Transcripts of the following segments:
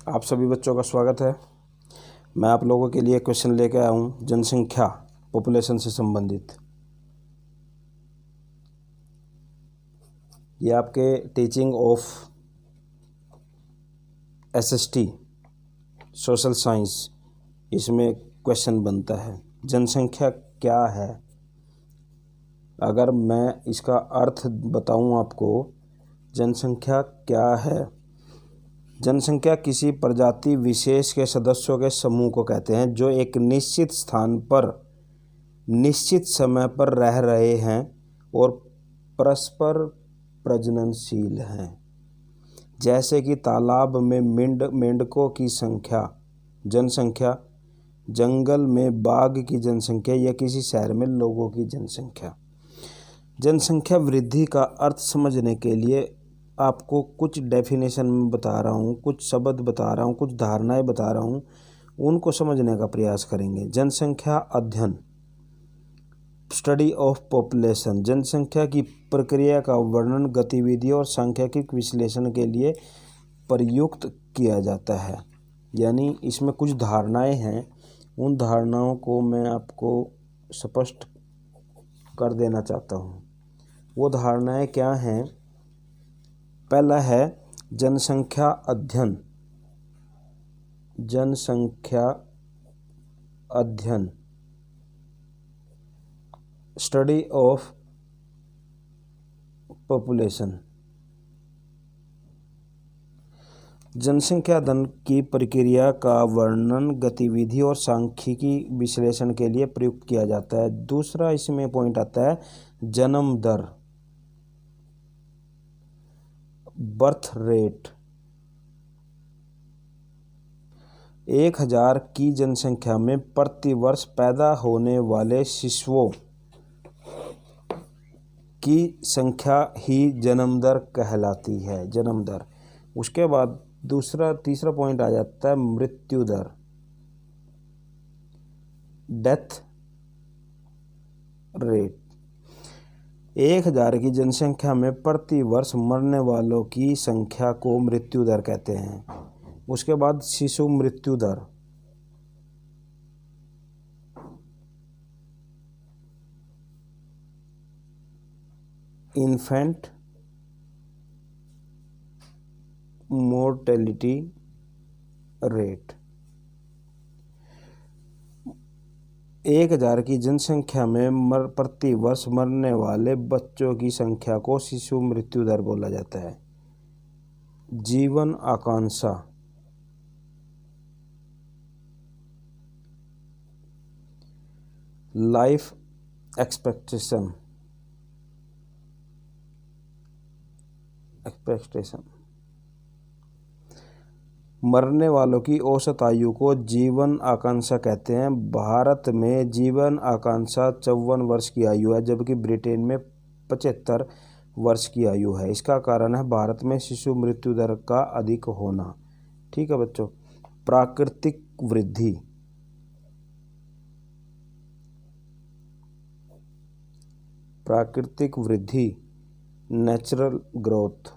आप सभी बच्चों का स्वागत है। मैं आप लोगों के लिए क्वेश्चन लेकर आया हूँ जनसंख्या पॉपुलेशन से संबंधित। ये आपके teaching of SST social science इसमें क्वेश्चन बनता है। जनसंख्या क्या है? अगर मैं इसका अर्थ बताऊं आपको, जनसंख्या क्या है? जनसंख्या किसी प्रजाति विशेष के सदस्यों के समूह को कहते हैं जो एक निश्चित स्थान पर निश्चित समय पर रह रहे हैं और परस्पर प्रजननशील हैं। जैसे कि तालाब में मेंढकों की जनसंख्या, जंगल में बाघ की जनसंख्या या किसी शहर में लोगों की जनसंख्या। जनसंख्या वृद्धि का अर्थ समझने के लिए आपको कुछ डेफिनेशन में बता रहा हूँ, कुछ शब्द बता रहा हूँ, कुछ धारणाएं बता रहा हूँ, उनको समझने का प्रयास करेंगे। जनसंख्या अध्ययन, स्टडी ऑफ पॉपुलेशन, जनसंख्या की प्रक्रिया का वर्णन, गतिविधि और सांख्यिकीय विश्लेषण के लिए प्रयुक्त किया जाता है। यानी इसमें कुछ धारणाएं हैं, उन धारणाओं को मैं आपको स्पष्ट कर देना चाहता हूँ। वो धारणाएं क्या हैं? पहला है जनसंख्या अध्ययन। जनसंख्या अध्ययन, स्टडी ऑफ पॉपुलेशन। जनसंख्या अध्ययन की प्रक्रिया का वर्णन, गतिविधि और सांख्यिकी विश्लेषण के लिए प्रयुक्त किया जाता है। दूसरा इसमें पॉइंट आता है जन्म दर, बर्थ रेट। 1000 की जनसंख्या में प्रति वर्ष पैदा होने वाले शिशुओं की संख्या ही जन्म दर कहलाती है। जन्म दर। उसके बाद तीसरा पॉइंट आ जाता है मृत्यु दर, डेथ रेट। 1000 की जनसंख्या में प्रति वर्ष मरने वालों की संख्या को मृत्यु दर कहते हैं। उसके बाद शिशु मृत्यु दर, इन्फेंट मोर्टेलिटी रेट। 1000 की जनसंख्या में प्रति वर्ष मरने वाले बच्चों की संख्या को शिशु मृत्यु दर बोला जाता है। जीवन आकांक्षा, लाइफ एक्सपेक्टेशन, मरने वालों की औसत आयु को जीवन आकांक्षा कहते हैं। भारत में जीवन आकांक्षा 54 वर्ष की आयु है, जबकि ब्रिटेन में 75 वर्ष की आयु है। इसका कारण है भारत में शिशु मृत्यु दर का अधिक होना। ठीक है बच्चों। प्राकृतिक वृद्धि, प्राकृतिक वृद्धि, नेचुरल ग्रोथ।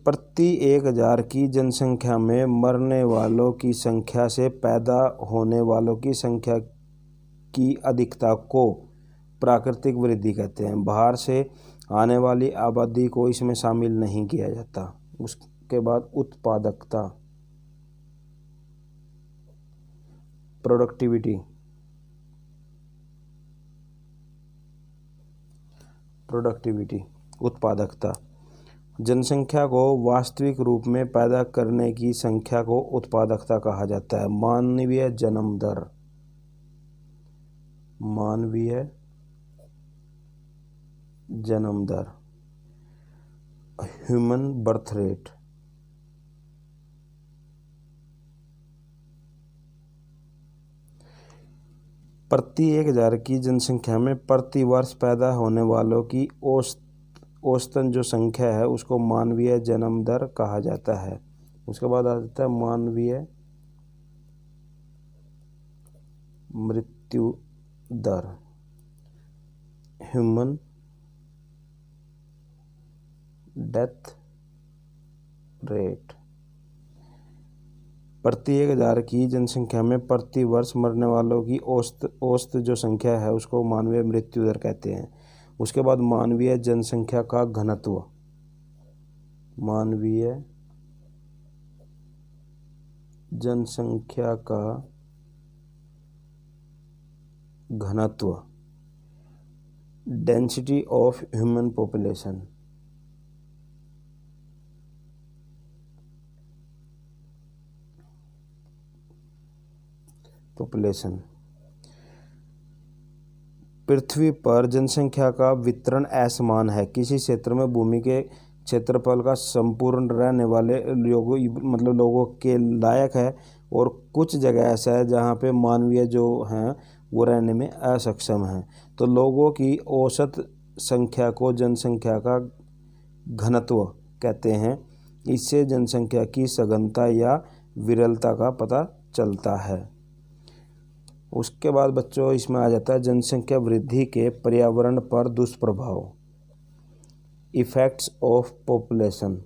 प्रति 1000 की जनसंख्या में मरने वालों की संख्या से पैदा होने वालों की संख्या की अधिकता को प्राकृतिक वृद्धि कहते हैं। बाहर से आने वाली आबादी को इसमें शामिल नहीं किया जाता। उसके बाद उत्पादकता, प्रोडक्टिविटी, उत्पादकता। जनसंख्या को वास्तविक रूप में पैदा करने की संख्या को उत्पादकता कहा जाता है। मानवीय जन्म दर, मानवीय जन्म दर, ह्यूमन बर्थ रेट। प्रति 1000 की जनसंख्या में प्रति वर्ष पैदा होने वालों की औसतन जो संख्या है उसको मानवीय जन्म दर कहा जाता है। उसके बाद आ जाता है मानवीय मृत्यु दर, ह्यूमन डेथ रेट। प्रति 1000 की जनसंख्या में प्रति वर्ष मरने वालों की औसत जो संख्या है उसको मानवीय मृत्यु दर कहते हैं। उसके बाद मानवीय जनसंख्या का घनत्व, मानवीय जनसंख्या का घनत्व, डेंसिटी ऑफ ह्यूमन पॉपुलेशन। पृथ्वी पर जनसंख्या का वितरण असमान है। किसी क्षेत्र में भूमि के क्षेत्रफल का संपूर्ण रहने वाले लोगों के लायक है और कुछ जगह ऐसा है जहाँ पे मानवीय जो हैं वो रहने में असक्षम हैं। तो लोगों की औसत संख्या को जनसंख्या का घनत्व कहते हैं। इससे जनसंख्या की सघनता या विरलता का पता चलता है। उसके बाद बच्चों इसमें आ जाता है जनसंख्या वृद्धि के पर्यावरण पर दुष्प्रभाव, इफेक्ट्स ऑफ पॉपुलेशन।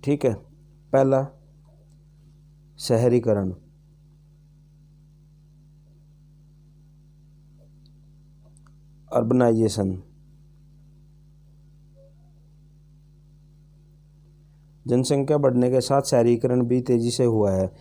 ठीक है, पहला शहरीकरण, अर्बनाइजेशन। जनसंख्या बढ़ने के साथ शहरीकरण भी तेजी से हुआ है।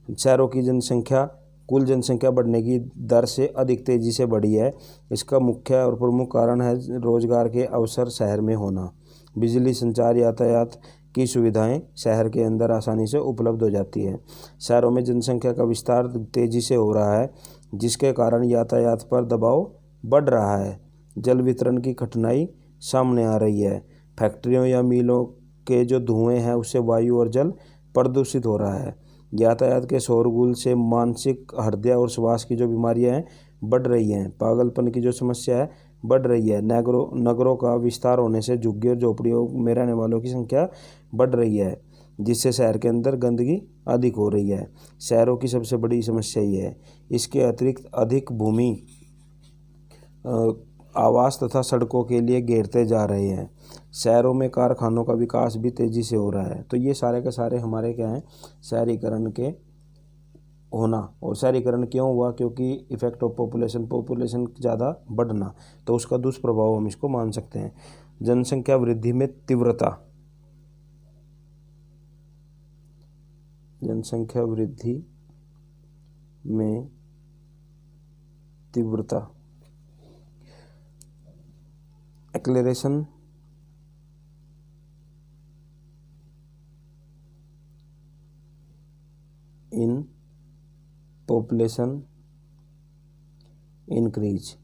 शहरों की जनसंख्या कुल जनसंख्या बढ़ने की दर से अधिक तेजी से बढ़ी है। इसका मुख्य और प्रमुख कारण है रोजगार के अवसर शहर में होना। बिजली, संचार, यातायात की सुविधाएं शहर के अंदर आसानी से उपलब्ध हो जाती है। शहरों में जनसंख्या का विस्तार तेजी से हो रहा है जिसके कारण यातायात पर दबाव बढ़ रहा है। जल वितरण की कठिनाई सामने आ रही है। फैक्ट्रियों या मिलों के जो धुएं हैं उससे वायु और जल प्रदूषित हो रहा है। यातायात के शोरगुल से मानसिक, हृदय और श्वास की जो बीमारियां हैं बढ़ रही हैं। पागलपन की जो समस्या है बढ़ रही है। नगरों का विस्तार होने से झुग्गी और झोपड़ियों में रहने वालों की संख्या बढ़ रही है जिससे शहर के अंदर गंदगी अधिक हो रही है। शहरों की सबसे बड़ी समस्या ये है। इसके अतिरिक्त अधिक भूमि आवास तथा सड़कों के लिए घेरते जा रहे हैं। शहरों में कारखानों का विकास भी तेज़ी से हो रहा है। तो ये सारे के सारे हमारे क्या हैं, शहरीकरण के होना। और शहरीकरण क्यों हुआ? क्योंकि इफेक्ट ऑफ पॉपुलेशन ज़्यादा बढ़ना, तो उसका दुष्प्रभाव हम इसको मान सकते हैं। जनसंख्या वृद्धि में तीव्रता, जनसंख्या वृद्धि में तीव्रता, एक्लेरेशन इन पॉपुलेशन इंक्रीज।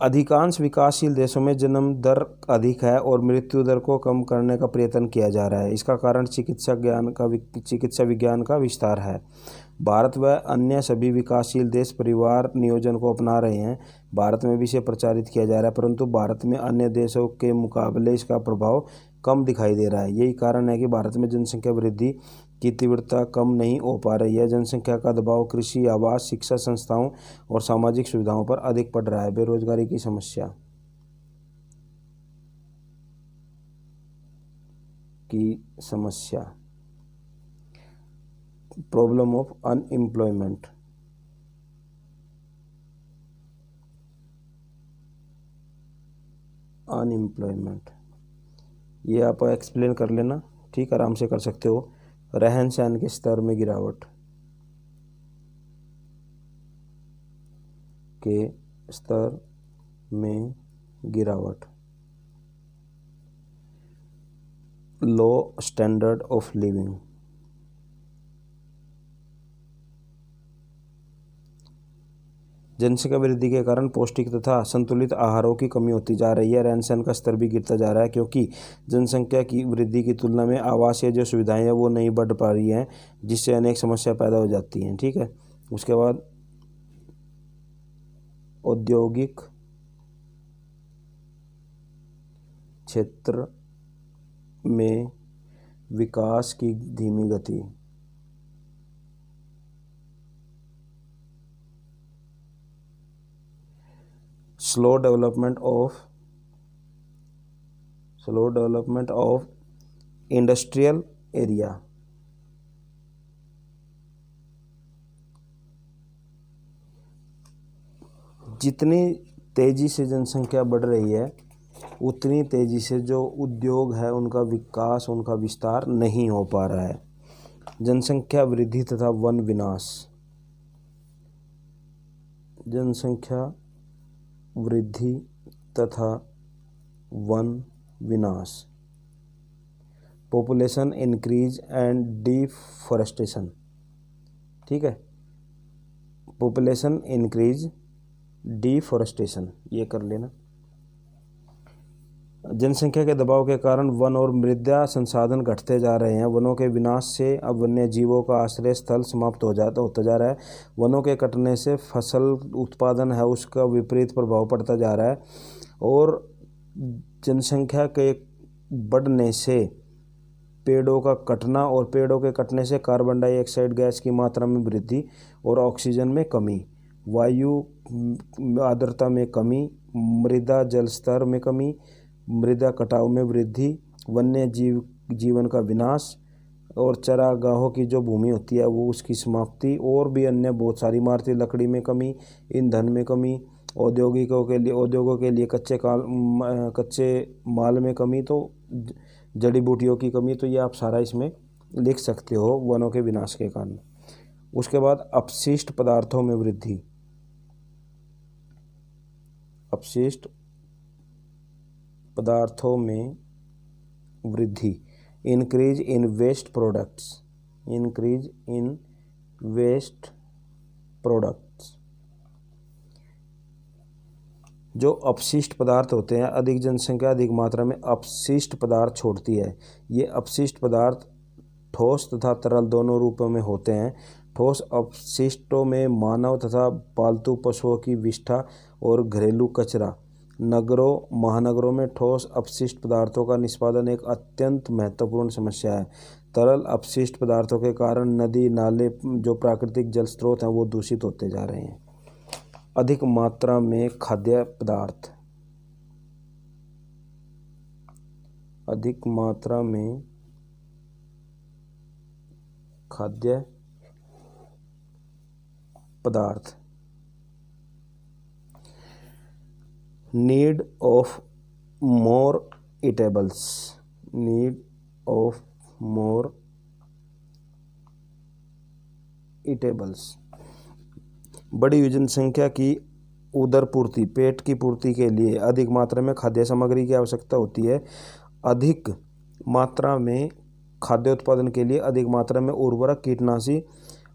अधिकांश विकासशील देशों में जन्म दर अधिक है और मृत्यु दर को कम करने का प्रयत्न किया जा रहा है। इसका कारण चिकित्सा विज्ञान का विस्तार है। भारत व अन्य सभी विकासशील देश परिवार नियोजन को अपना रहे हैं। भारत में भी इसे प्रचारित किया जा रहा है, परंतु भारत में अन्य देशों के मुकाबले इसका प्रभाव कम दिखाई दे रहा है। यही कारण है कि भारत में जनसंख्या वृद्धि की तीव्रता कम नहीं हो पा रही है। जनसंख्या का दबाव कृषि, आवास, शिक्षा संस्थाओं और सामाजिक सुविधाओं पर अधिक पड़ रहा है। बेरोजगारी की समस्या, प्रॉब्लम ऑफ अनएम्प्लॉयमेंट। ये आप एक्सप्लेन कर लेना, ठीक, आराम से कर सकते हो। रहन सहन के स्तर में गिरावट, लो स्टैंडर्ड ऑफ लिविंग, जनसंख्या वृद्धि के कारण पौष्टिक तथा संतुलित आहारों की कमी होती जा रही है। रहन सहन का स्तर भी गिरता जा रहा है क्योंकि जनसंख्या की वृद्धि की तुलना में आवासीय जो सुविधाएं हैं वो नहीं बढ़ पा रही हैं, जिससे अनेक समस्या पैदा हो जाती हैं। ठीक है, उसके बाद औद्योगिक क्षेत्र में विकास की धीमी गति, slow development of industrial area. जितनी तेजी से जनसंख्या बढ़ रही है उतनी तेजी से जो उद्योग है उनका विकास, उनका विस्तार नहीं हो पा रहा है। जनसंख्या वृद्धि तथा वन विनाश। जनसंख्या वृद्धि तथा वन विनाश। Population increase and deforestation. ठीक है, पॉपुलेशन इंक्रीज, डिफॉरेस्टेशन, ये कर लेना। जनसंख्या के दबाव के कारण वन और मृदा संसाधन घटते जा रहे हैं। वनों के विनाश से अब वन्य जीवों का आश्रय स्थल समाप्त होता जा रहा है। वनों के कटने से फसल उत्पादन है उसका विपरीत प्रभाव पड़ता जा रहा है। और जनसंख्या के बढ़ने से पेड़ों का कटना, और पेड़ों के कटने से कार्बन डाइऑक्साइड गैस की मात्रा में वृद्धि और ऑक्सीजन में कमी, वायु आर्द्रता में कमी, मृदा जल स्तर में कमी, मृदा कटाव में वृद्धि, वन्य जीवन का विनाश और चरागाहों की जो भूमि होती है वो उसकी समाप्ति, और भी अन्य बहुत सारी इमारती लकड़ी में कमी, ईंधन में कमी, उद्योगों के लिए कच्चे माल में कमी, तो जड़ी बूटियों की कमी। तो ये आप सारा इसमें लिख सकते हो वनों के विनाश के कारण। उसके बाद अपशिष्ट पदार्थों में वृद्धि। अपशिष्ट पदार्थों में वृद्धि। Increase in waste products. Increase in waste products. जो अपशिष्ट पदार्थ होते हैं, अधिक जनसंख्या अधिक मात्रा में अपशिष्ट पदार्थ छोड़ती है। ये अपशिष्ट पदार्थ ठोस तथा तरल दोनों रूपों में होते हैं। ठोस अपशिष्टों में मानव तथा पालतू पशुओं की विष्ठा और घरेलू कचरा। नगरों महानगरों में ठोस अपशिष्ट पदार्थों का निष्पादन एक अत्यंत महत्वपूर्ण समस्या है। तरल अपशिष्ट पदार्थों के कारण नदी नाले जो प्राकृतिक जल स्रोत हैं वो दूषित होते जा रहे हैं। अधिक मात्रा में खाद्य पदार्थ। अधिक मात्रा में खाद्य पदार्थ। Need of more eatables. Need of more eatables. बड़ी हुई जनसंख्या की उदर पूर्ति, पेट की पूर्ति के लिए अधिक मात्रा में खाद्य सामग्री की आवश्यकता होती है। अधिक मात्रा में खाद्य उत्पादन के लिए अधिक मात्रा में उर्वरक, कीटनाशी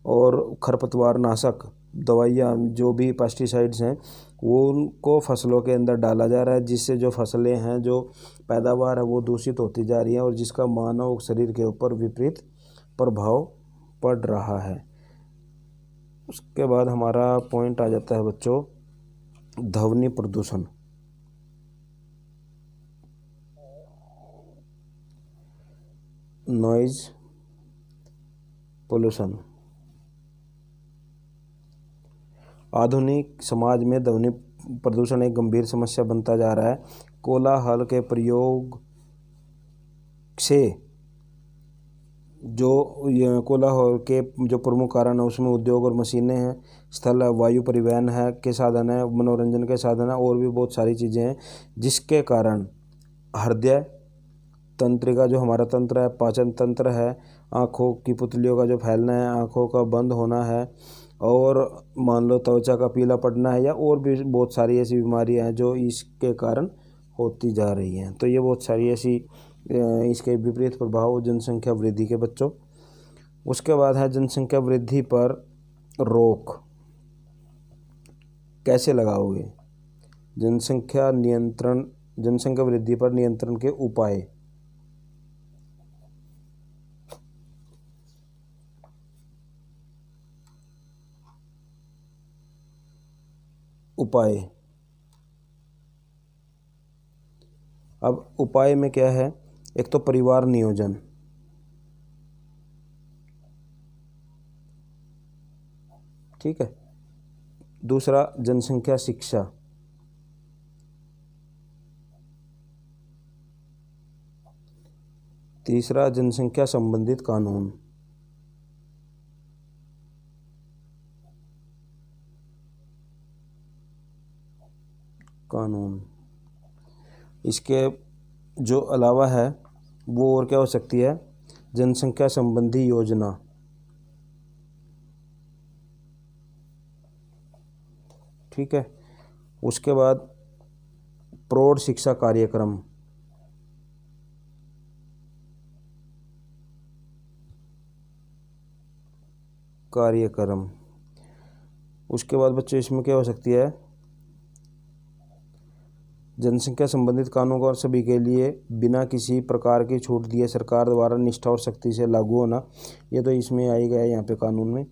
और खरपतवार नाशक दवाइयाँ, जो भी पेस्टिसाइड्स हैं, वो उनको फसलों के अंदर डाला जा रहा है, जिससे जो फसलें हैं, जो पैदावार है वो दूषित होती जा रही है और जिसका मानव शरीर के ऊपर विपरीत प्रभाव पड़ रहा है। उसके बाद हमारा पॉइंट आ जाता है बच्चों ध्वनि प्रदूषण। Noise pollution. आधुनिक समाज में ध्वनि प्रदूषण एक गंभीर समस्या बनता जा रहा है। कोलाहल के प्रयोग से कोलाहल के जो प्रमुख कारण है उसमें उद्योग और मशीनें हैं, स्थल है, वायु परिवहन है के साधन है, मनोरंजन के साधन है, और भी बहुत सारी चीज़ें हैं, जिसके कारण हृदय तंत्रिका जो हमारा तंत्र है, पाचन तंत्र है, आँखों की पुतलियों का जो फैलना है, आँखों का बंद होना है, और मान लो त्वचा का पीला पड़ना है, या और भी बहुत सारी ऐसी बीमारियां हैं जो इसके कारण होती जा रही हैं। तो ये बहुत सारी ऐसी इसके विपरीत प्रभाव जनसंख्या वृद्धि के बच्चों। उसके बाद है जनसंख्या वृद्धि पर रोक कैसे लगाओगे। जनसंख्या वृद्धि पर नियंत्रण के उपाय। अब उपाय में क्या है, एक तो परिवार नियोजन, ठीक है। दूसरा जनसंख्या शिक्षा, तीसरा, जनसंख्या संबंधित कानून। इसके जो अलावा है वो और क्या हो सकती है, जनसंख्या संबंधी योजना। ठीक है। उसके बाद प्रौढ़ शिक्षा कार्यक्रम। उसके बाद बच्चों इसमें क्या हो सकती है, जनसंख्या संबंधित कानून और सभी के लिए बिना किसी प्रकार की छूट दिए सरकार द्वारा निष्ठा और सख्ती से लागू होना। ये तो इसमें आई गया है यहाँ पे कानून में।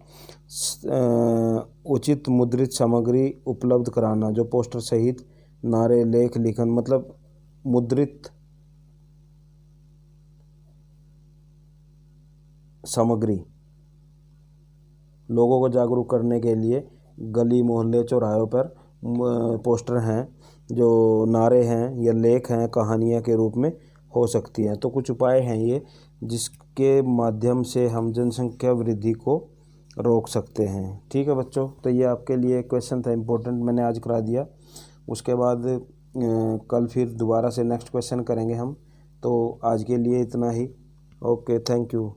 उचित मुद्रित सामग्री उपलब्ध कराना, जो पोस्टर सहित नारे, लेख, लिखन, मतलब मुद्रित सामग्री लोगों को जागरूक करने के लिए गली मोहल्ले चौराहों पर पोस्टर हैं, जो नारे हैं या लेख हैं, कहानियाँ के रूप में हो सकती हैं। तो कुछ उपाय हैं ये जिसके माध्यम से हम जनसंख्या वृद्धि को रोक सकते हैं। ठीक है बच्चों, तो ये आपके लिए क्वेश्चन था इम्पोर्टेंट, मैंने आज करा दिया। उसके बाद कल फिर दोबारा से नेक्स्ट क्वेश्चन करेंगे हम। तो आज के लिए इतना ही। Okay, thank you.